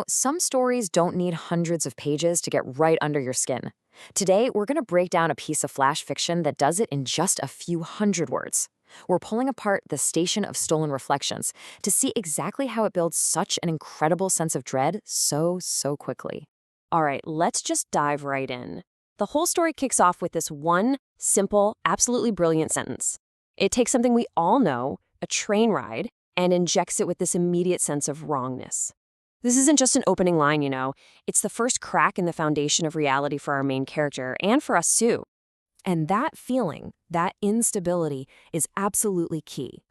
Some stories don't need hundreds of pages to get right under your skin. Today, we're going to break down a piece of flash fiction that does it in just a few hundred words. We're pulling apart The Station of Stolen Reflections to see exactly how it builds such an incredible sense of dread so quickly. All right, let's just dive right in. The whole story kicks off with this one simple, absolutely brilliant sentence. It takes something we all know, a train ride, and injects it with this immediate sense of wrongness. This isn't just an opening line. It's the first crack in the foundation of reality for our main character and for us too. And that feeling, that instability, is absolutely key.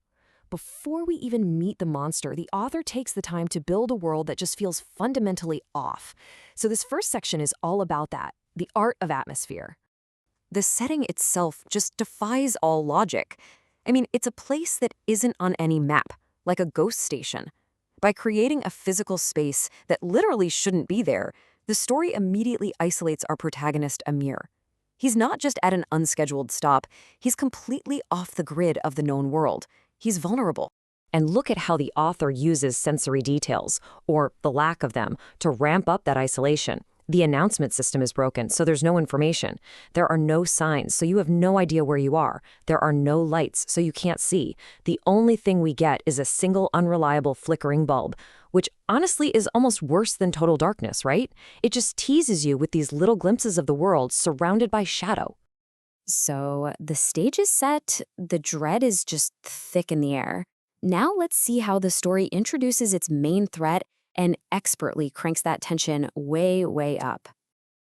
Before we even meet the monster, the author takes the time to build a world that just feels fundamentally off. So this first section is all about that, the art of atmosphere. The setting itself just defies all logic. It's a place that isn't on any map, like a ghost station. By creating a physical space that literally shouldn't be there, the story immediately isolates our protagonist Amir. He's not just at an unscheduled stop, he's completely off the grid of the known world. He's vulnerable. And look at how the author uses sensory details, or the lack of them, to ramp up that isolation. The announcement system is broken, so there's no information. There are no signs, so you have no idea where you are. There are no lights, so you can't see. The only thing we get is a single unreliable flickering bulb, which honestly is almost worse than total darkness, right? It just teases you with these little glimpses of the world surrounded by shadow. So, the stage is set, the dread is just thick in the air. Now let's see how the story introduces its main threat and expertly cranks that tension way up.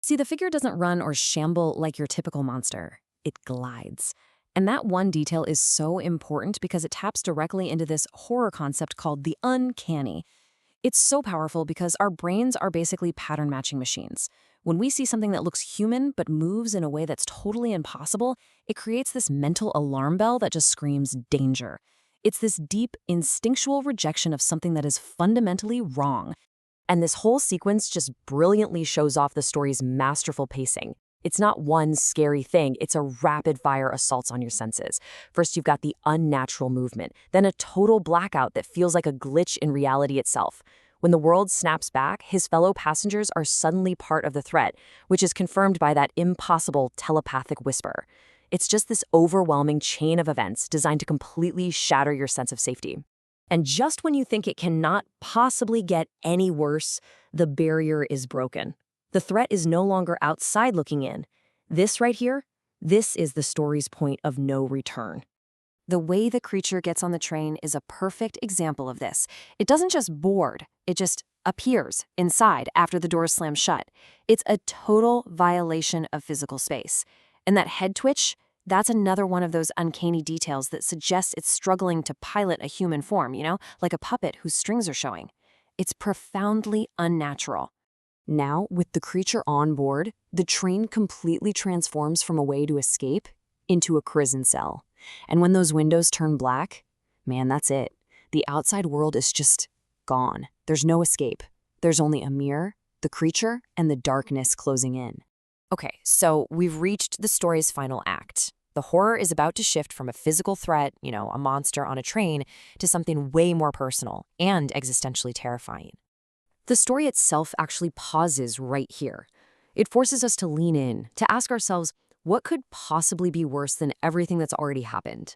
See, the figure doesn't run or shamble like your typical monster. It glides. And that one detail is so important because it taps directly into this horror concept called the uncanny. It's so powerful because our brains are basically pattern matching machines. When we see something that looks human but moves in a way that's totally impossible, it creates this mental alarm bell that just screams danger. It's this deep, instinctual rejection of something that is fundamentally wrong. And this whole sequence just brilliantly shows off the story's masterful pacing. It's not one scary thing, it's a rapid-fire assault on your senses. First, you've got the unnatural movement, then a total blackout that feels like a glitch in reality itself. When the world snaps back, his fellow passengers are suddenly part of the threat, which is confirmed by that impossible telepathic whisper. It's just this overwhelming chain of events designed to completely shatter your sense of safety. And just when you think it cannot possibly get any worse, the barrier is broken. The threat is no longer outside looking in. This right here, this is the story's point of no return. The way the creature gets on the train is a perfect example of this. It doesn't just board, it just appears inside after the doors slam shut. It's a total violation of physical space. And that head twitch, that's another one of those uncanny details that suggests it's struggling to pilot a human form, like a puppet whose strings are showing. It's profoundly unnatural. Now, with the creature on board, the train completely transforms from a way to escape into a prison cell. And when those windows turn black, man, that's it. The outside world is just gone. There's no escape. There's only Amir, the creature, and the darkness closing in. Okay, so we've reached the story's final act. The horror is about to shift from a physical threat, a monster on a train, to something way more personal and existentially terrifying. The story itself actually pauses right here. It forces us to lean in, to ask ourselves, what could possibly be worse than everything that's already happened?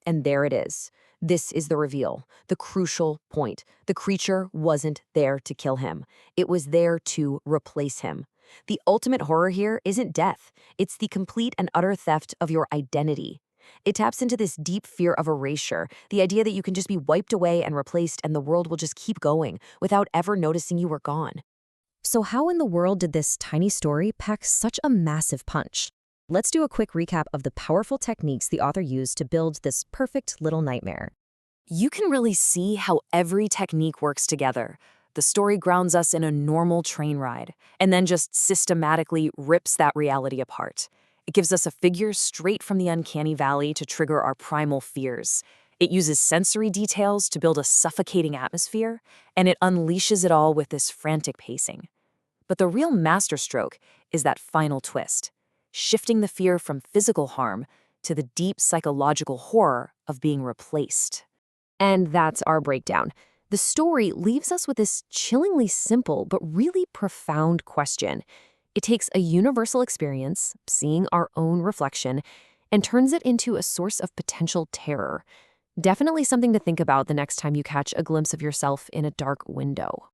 And there it is. This is the reveal, the crucial point. The creature wasn't there to kill him. It was there to replace him. The ultimate horror here isn't death. It's the complete and utter theft of your identity. It taps into this deep fear of erasure, the idea that you can just be wiped away and replaced and the world will just keep going without ever noticing you were gone. So how in the world did this tiny story pack such a massive punch? Let's do a quick recap of the powerful techniques the author used to build this perfect little nightmare. You can really see how every technique works together. The story grounds us in a normal train ride, and then just systematically rips that reality apart. It gives us a figure straight from the uncanny valley to trigger our primal fears. It uses sensory details to build a suffocating atmosphere, and it unleashes it all with this frantic pacing. But the real masterstroke is that final twist, shifting the fear from physical harm to the deep psychological horror of being replaced. And that's our breakdown. The story leaves us with this chillingly simple but really profound question. It takes a universal experience, seeing our own reflection, and turns it into a source of potential terror. Definitely something to think about the next time you catch a glimpse of yourself in a dark window.